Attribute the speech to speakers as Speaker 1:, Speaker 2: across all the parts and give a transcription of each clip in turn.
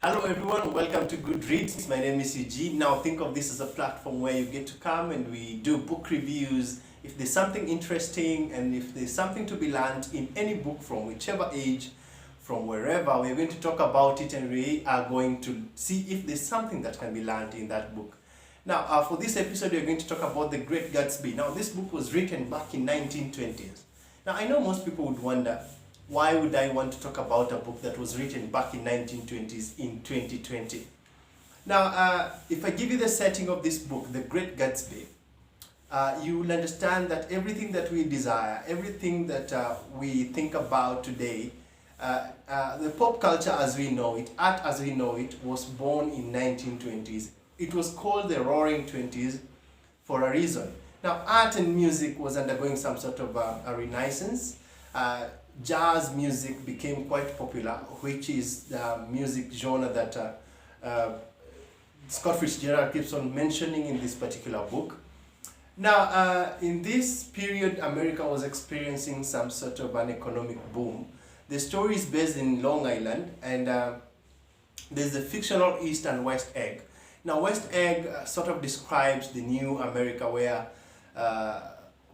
Speaker 1: Hello everyone, welcome to Goodreads. My name is Eugene. Now think of this as a platform where you get to come and we do book reviews. If there's something interesting and if there's something to be learned in any book from whichever age, from wherever, we're going to talk about it and we are going to see if there's something that can be learned in that book. Now for this episode we're going to talk about The Great Gatsby. Now this book was written back in 1920s. Now I know most people would wonder, why would I want to talk about a book that was written back in 1920s in 2020? Now, if I give you the setting of this book, The Great Gatsby, you will understand that everything that we desire, everything that we think about today, the pop culture as we know it, art as we know it, was born in 1920s. It was called the Roaring Twenties for a reason. Now, art and music was undergoing some sort of a renaissance. Jazz music became quite popular, which is the music genre that Scott Fitzgerald keeps on mentioning in this particular book. Now, in this period, America was experiencing some sort of an economic boom. The story is based in Long Island, and there's the fictional East and West Egg. Now, West Egg sort of describes the new America where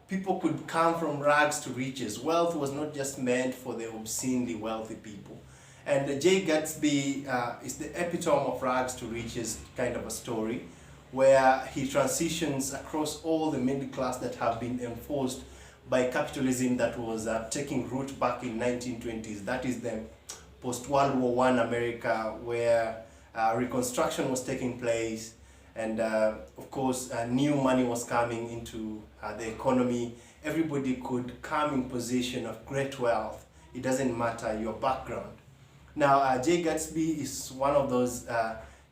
Speaker 1: people could come from rags to riches. Wealth was not just meant for the obscenely wealthy people. And J. Gatsby is the epitome of rags to riches kind of a story, where he transitions across all the middle class that have been enforced by capitalism that was taking root back in 1920s. That is the post-World War I America, where Reconstruction was taking place. And of course, new money was coming into the economy. Everybody could come in position of great wealth. It doesn't matter your background. Now, J. Gatsby is one of those,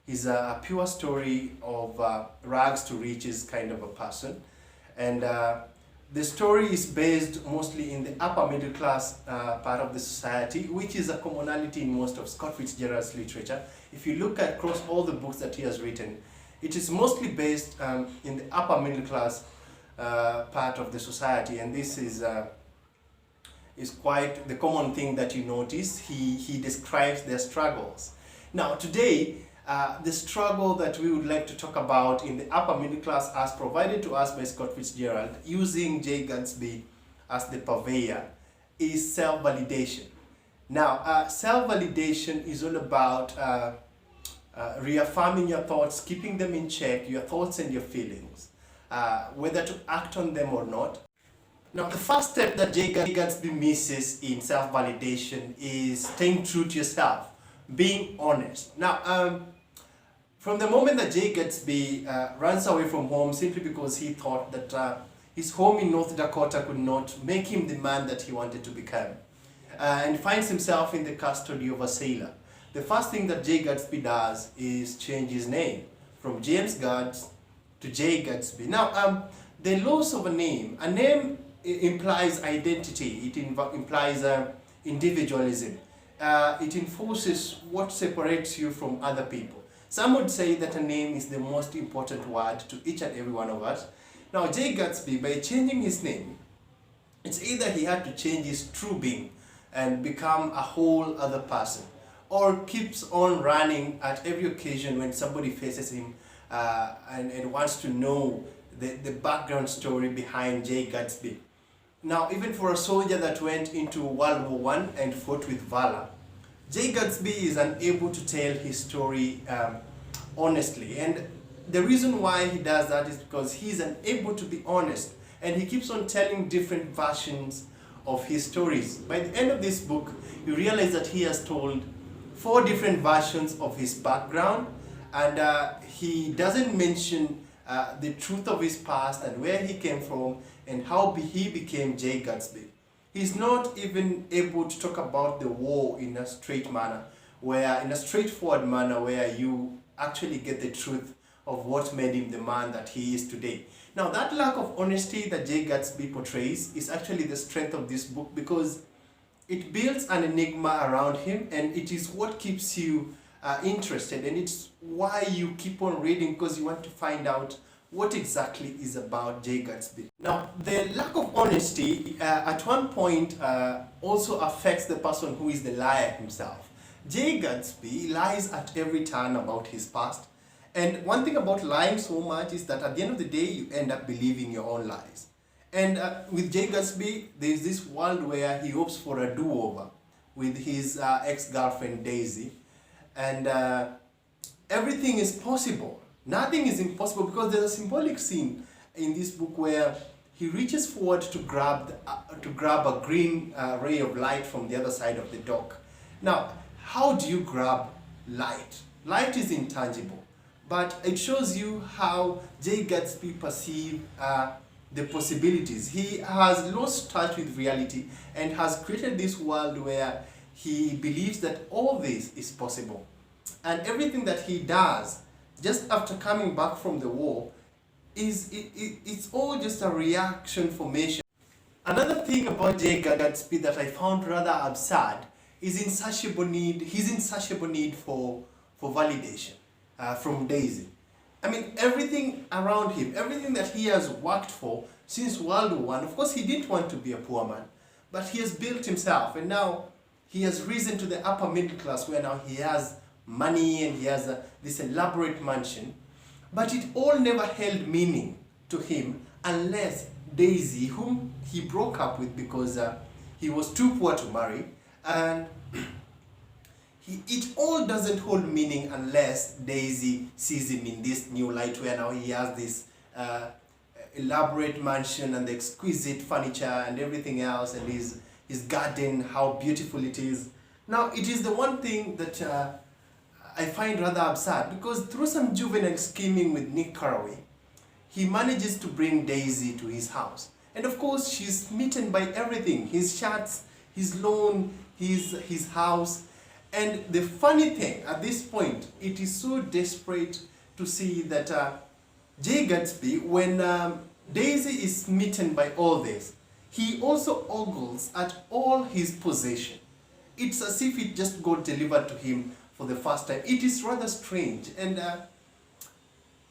Speaker 1: he's a pure story of rags to riches kind of a person. And the story is based mostly in the upper middle class part of the society, which is a commonality in most of Scott Fitzgerald's literature. If you look across all the books that he has written, it is mostly based in the upper middle class part of the society, and this is quite the common thing that you notice. He describes their struggles. Now today, the struggle that we would like to talk about in the upper middle class as provided to us by Scott Fitzgerald, using J. Gatsby as the purveyor, is self-validation. Now, self-validation is all about reaffirming your thoughts, keeping them in check, your thoughts and your feelings, whether to act on them or not. Now, the first step that J. Gatsby misses in self-validation is staying true to yourself, being honest. Now, from the moment that J. Gatsby runs away from home simply because he thought that his home in North Dakota could not make him the man that he wanted to become, and finds himself in the custody of a sailor, the first thing that J. Gatsby does is change his name from James Gads to J. Gatsby. Now, the loss of a name implies identity. It implies individualism. It enforces what separates you from other people. Some would say that a name is the most important word to each and every one of us. Now, J. Gatsby, by changing his name, it's either he had to change his true being and become a whole other person, or keeps on running at every occasion when somebody faces him and wants to know the background story behind J. Gatsby. Now, even for a soldier that went into World War I and fought with valor, J. Gatsby is unable to tell his story honestly. And the reason why he does that is because he's unable to be honest, and he keeps on telling different versions of his stories. By the end of this book, you realize that he has told 4 different versions of his background, and he doesn't mention the truth of his past and where he came from and how he became J. Gatsby. He's not even able to talk about the war in a straightforward manner where you actually get the truth of what made him the man that he is today. Now, that lack of honesty that J. Gatsby portrays is actually the strength of this book, because it builds an enigma around him, and it is what keeps you interested, and it's why you keep on reading, because you want to find out what exactly is about J. Gatsby. Now, the lack of honesty at one point also affects the person who is the liar himself. Jay Gatsby lies at every turn about his past. And one thing about lying so much is that at the end of the day, you end up believing your own lies. And with Jay Gatsby, there's this world where he hopes for a do-over with his ex-girlfriend Daisy. And everything is possible. Nothing is impossible, because there's a symbolic scene in this book where he reaches forward to grab a green ray of light from the other side of the dock. Now, how do you grab light? Light is intangible, but it shows you how Jay Gatsby perceives the possibilities. He has lost touch with reality and has created this world where he believes that all this is possible. And everything that he does just after coming back from the war it's all just a reaction formation. Another thing about Jay Gatsby that I found rather absurd is insatiable need. His insatiable need for validation from Daisy. I mean, everything around him, everything that he has worked for since World War I. Of course, he didn't want to be a poor man, but he has built himself, and now he has risen to the upper middle class, where now he has money and he has this elaborate mansion. But it all never held meaning to him unless Daisy, whom he broke up with because he was too poor to marry, and it all doesn't hold meaning unless Daisy sees him in this new light, where now he has this elaborate mansion and the exquisite furniture and everything else, and his garden, how beautiful it is. Now, it is the one thing that I find rather absurd, because through some juvenile scheming with Nick Carraway, he manages to bring Daisy to his house. And of course, she's smitten by everything: his shirts, his lawn, his house. And the funny thing, at this point, it is so desperate to see that Jay Gatsby, when Daisy is smitten by all this, he also ogles at all his possession. It's as if it just got delivered to him for the first time. It is rather strange, and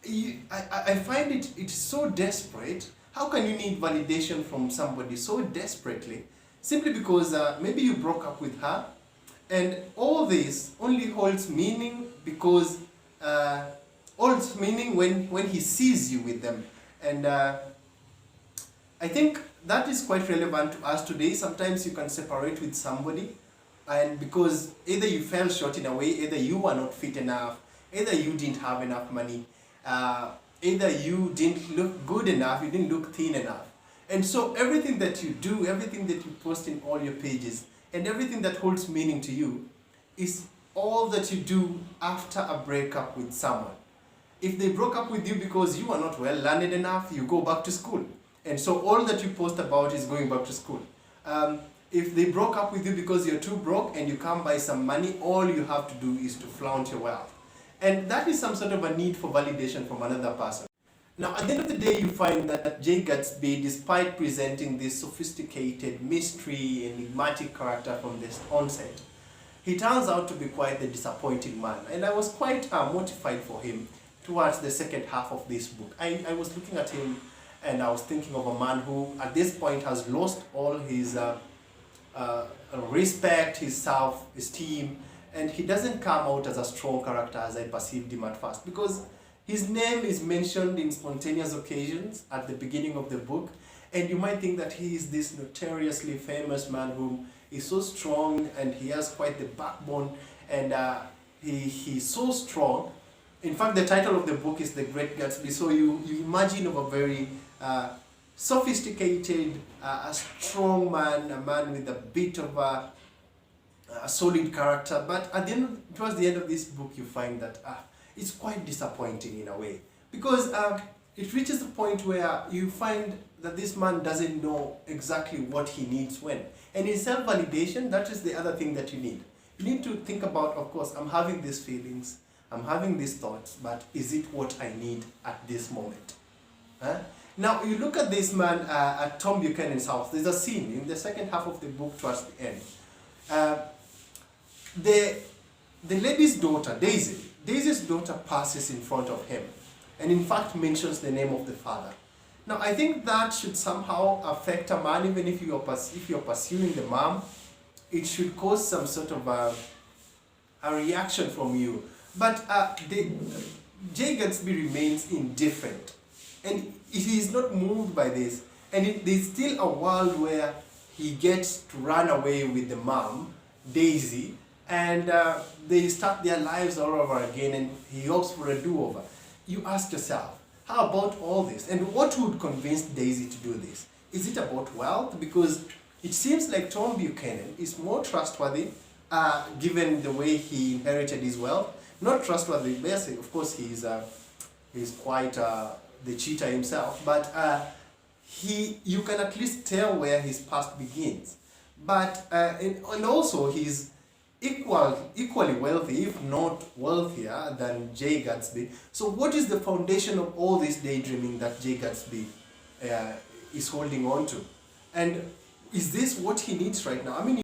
Speaker 1: I find it so desperate. How can you need validation from somebody so desperately, simply because maybe you broke up with her, and all this only holds meaning because holds meaning when he sees you with them. And I think that is quite relevant to us today. Sometimes you can separate with somebody, and because either you fell short in a way, either you were not fit enough, either you didn't have enough money, either you didn't look good enough, you didn't look thin enough. And so everything that you do, everything that you post in all your pages, and everything that holds meaning to you is all that you do after a breakup with someone. If they broke up with you because you are not well learned enough, you go back to school. And so all that you post about is going back to school. If they broke up with you because you're too broke and you can't buy some money, all you have to do is to flaunt your wealth. And that is some sort of a need for validation from another person. Now, at the end of the day, you find that Jay Gatsby, despite presenting this sophisticated, mystery, enigmatic character from the onset, he turns out to be quite the disappointing man. And I was quite mortified for him towards the second half of this book. I was looking at him and I was thinking of a man who, at this point, has lost all his respect, his self-esteem, and he doesn't come out as a strong character as I perceived him at first, because his name is mentioned in spontaneous occasions at the beginning of the book, and you might think that he is this notoriously famous man who is so strong and he has quite the backbone, and he's so strong. In fact, the title of the book is The Great Gatsby, so you imagine of a very sophisticated, a strong man, a man with a bit of a solid character. But at the end, towards the end of this book, you find that it's quite disappointing in a way, because it reaches a point where you find that this man doesn't know exactly what he needs when. And in self-validation, that is the other thing that you need. You need to think about, of course, I'm having these feelings, I'm having these thoughts, but is it what I need at this moment? Now, you look at this man at Tom Buchanan's house. There's a scene in the second half of the book towards the end. The lady's daughter, Daisy's daughter passes in front of him, and in fact mentions the name of the father. Now, I think that should somehow affect a man, even if you're pursuing the mom. It should cause some sort of a reaction from you. But Jay Gatsby remains indifferent, and he is not moved by this. And there's still a world where he gets to run away with the mom, Daisy, and they start their lives all over again, and he hopes for a do-over. You ask yourself, how about all this? And what would convince Daisy to do this? Is it about wealth? Because it seems like Tom Buchanan is more trustworthy, given the way he inherited his wealth. Not trustworthy, basically, of course he's quite the cheater himself, but you can at least tell where his past begins. But and also he's equally wealthy, if not wealthier than Jay Gatsby. So what is the foundation of all this daydreaming that Jay Gatsby is holding on to? And is this what he needs right now? I mean,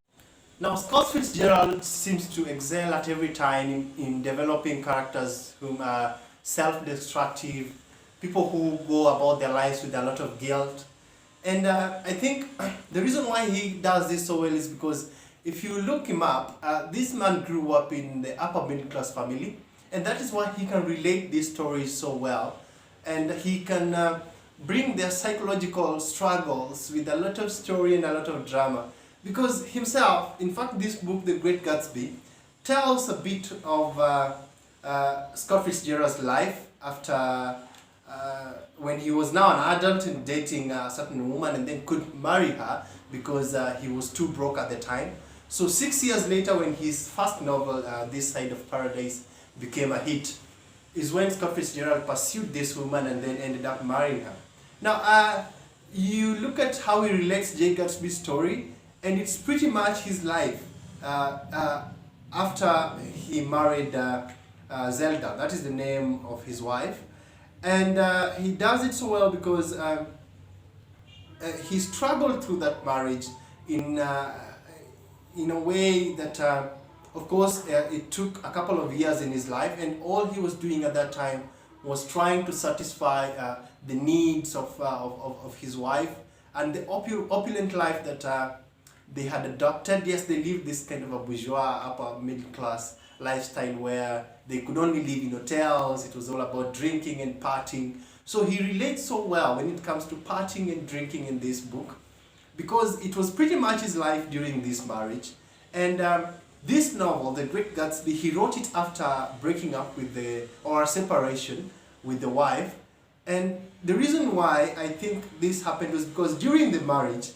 Speaker 1: now Scott Fitzgerald seems to excel at every time in developing characters whom are self-destructive, people who go about their lives with a lot of guilt. And I think the reason why he does this so well is because if you look him up, this man grew up in the upper middle class family, and that is why he can relate these stories so well, and he can bring their psychological struggles with a lot of story and a lot of drama. Because himself, in fact, this book, The Great Gatsby, tells a bit of Scott Fitzgerald's life after when he was now an adult and dating a certain woman and then couldn't marry her because he was too broke at the time. So 6 years later, when his first novel, This Side of Paradise, became a hit, is when Scott Fitzgerald pursued this woman and then ended up marrying her. Now, you look at how he relates Jay Gatsby's story, and it's pretty much his life after he married Zelda. That is the name of his wife. And he does it so well because he struggled through that marriage in a way that, of course, it took a couple of years in his life, and all he was doing at that time was trying to satisfy the needs of his wife and the opulent life that they had adopted. Yes, they lived this kind of a bourgeois, upper middle class lifestyle where they could only live in hotels. It was all about drinking and partying. So he relates so well when it comes to partying and drinking in this book, because it was pretty much his life during this marriage. And this novel, The Great Gatsby, he wrote it after breaking up with or separation with the wife. And the reason why I think this happened was because during the marriage,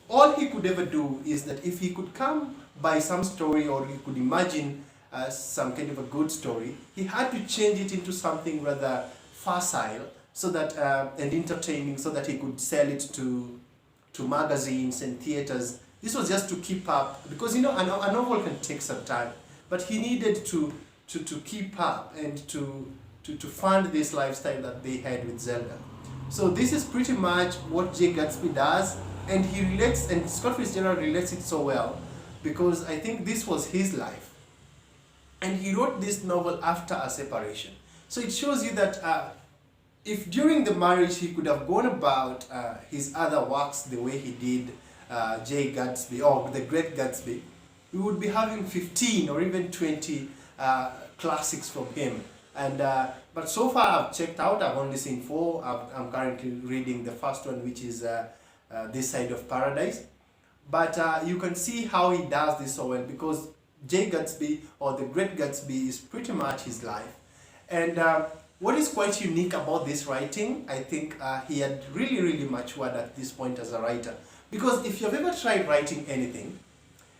Speaker 1: all he could ever do is that if he could come by some story, or he could imagine some kind of a good story, he had to change it into something rather facile so that and entertaining, so that he could sell it to magazines and theaters. This was just to keep up, because a novel can take some time, but he needed to keep up and to fund this lifestyle that they had with Zelda. So this is pretty much what Jay Gatsby does, and he relates, and Scott Fitzgerald relates it so well, because I think this was his life. And he wrote this novel after a separation. So it shows you that if during the marriage he could have gone about his other works the way he did Jay Gatsby or The Great Gatsby, we would be having 15 or even 20 classics from him. And but so far I've checked out, I've only seen 4. I'm currently reading the first one, which is This Side of Paradise. But you can see how he does this so well, because Jay Gatsby or The Great Gatsby is pretty much his life. And what is quite unique about this writing, I think he had really matured at this point as a writer. Because if you've ever tried writing anything,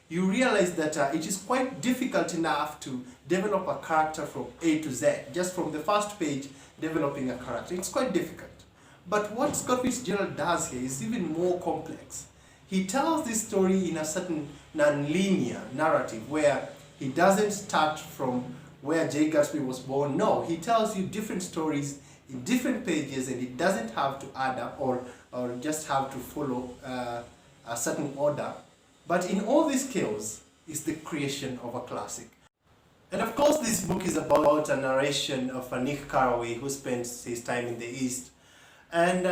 Speaker 1: you realize that it is quite difficult enough to develop a character from A to Z. Just from the first page, developing a character, it's quite difficult. But what Scott Fitzgerald does here is even more complex. He tells this story in a certain non-linear narrative where he doesn't start from where Jay Gatsby was born. No, he tells you different stories in different pages, and it doesn't have to add up or just have to follow a certain order. But in all these scales is the creation of a classic. And of course, this book is about a narration of a Nick Carraway who spends his time in the East. And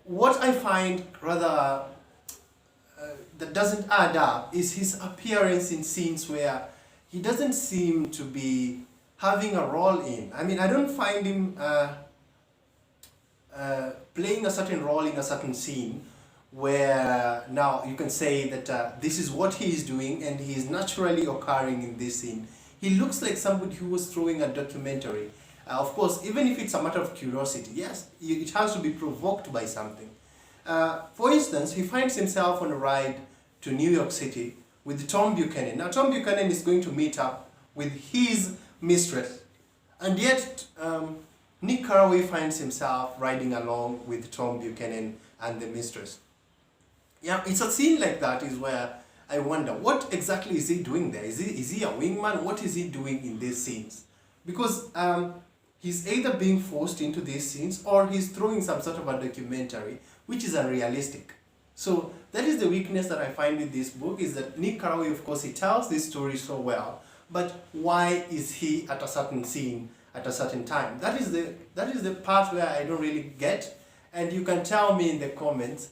Speaker 1: what I find rather that doesn't add up is his appearance in scenes where he doesn't seem to be having a role in. I mean, I don't find him playing a certain role in a certain scene where now you can say that this is what he is doing and he is naturally occurring in this scene. He looks like somebody who was throwing a documentary. Of course, even if it's a matter of curiosity, yes, it has to be provoked by something. For instance, he finds himself on a ride to New York City with Tom Buchanan. Now, Tom Buchanan is going to meet up with his mistress, and yet Nick Carraway finds himself riding along with Tom Buchanan and the mistress. Yeah, it's a scene like that is where I wonder, what exactly is he doing there? Is he a wingman? What is he doing in these scenes? Because he's either being forced into these scenes or he's throwing some sort of a documentary, which is unrealistic. So that is the weakness that I find with this book, is that Nick Carraway, of course, he tells this story so well, but why is he at a certain scene at a certain time? That is the part where I don't really get, and you can tell me in the comments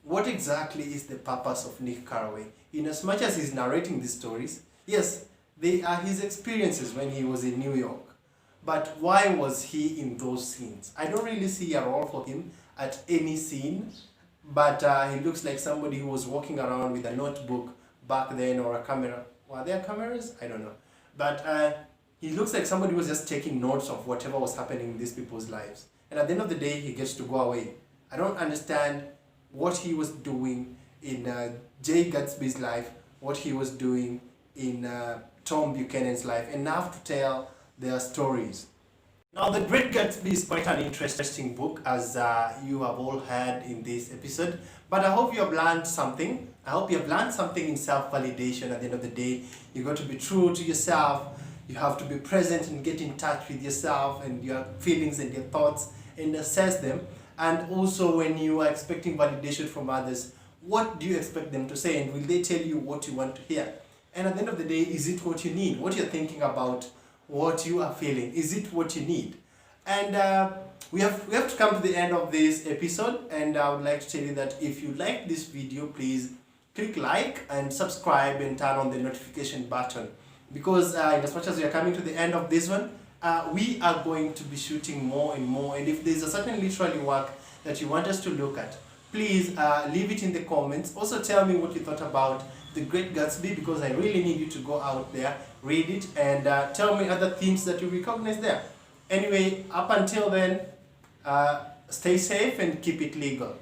Speaker 1: what exactly is the purpose of Nick Carraway. In as much as he's narrating these stories, yes, they are his experiences when he was in New York, but why was he in those scenes? I don't really see a role for him at any scene, but he looks like somebody who was walking around with a notebook back then, or a camera. Were there cameras? I don't know. But he looks like somebody who was just taking notes of whatever was happening in these people's lives. And at the end of the day, he gets to go away. I don't understand what he was doing in Great Gatsby's life, what he was doing in Tom Buchanan's life, enough to tell their stories. Now, The Great Gatsby is quite an interesting book, as you have all heard in this episode, but I hope you have learned something. I hope you have learned something in self-validation. At the end of the day, you've got to be true to yourself. You have to be present and get in touch with yourself and your feelings and your thoughts and assess them. And also, when you are expecting validation from others, what do you expect them to say, and will they tell you what you want to hear? And at the end of the day, is it what you need? What you're thinking about, what you are feeling, is it what you need? And we have to come to the end of this episode, and I would like to tell you that if you like this video, please click like and subscribe and turn on the notification button, because in as much as we are coming to the end of this one, we are going to be shooting more and more. And if there's a certain literary work that you want us to look at, please leave it in the comments. Also tell me what you thought about The Great Gatsby, because I really need you to go out there, read it, and tell me other themes that you recognize there. Anyway, up until then, stay safe and keep it legal.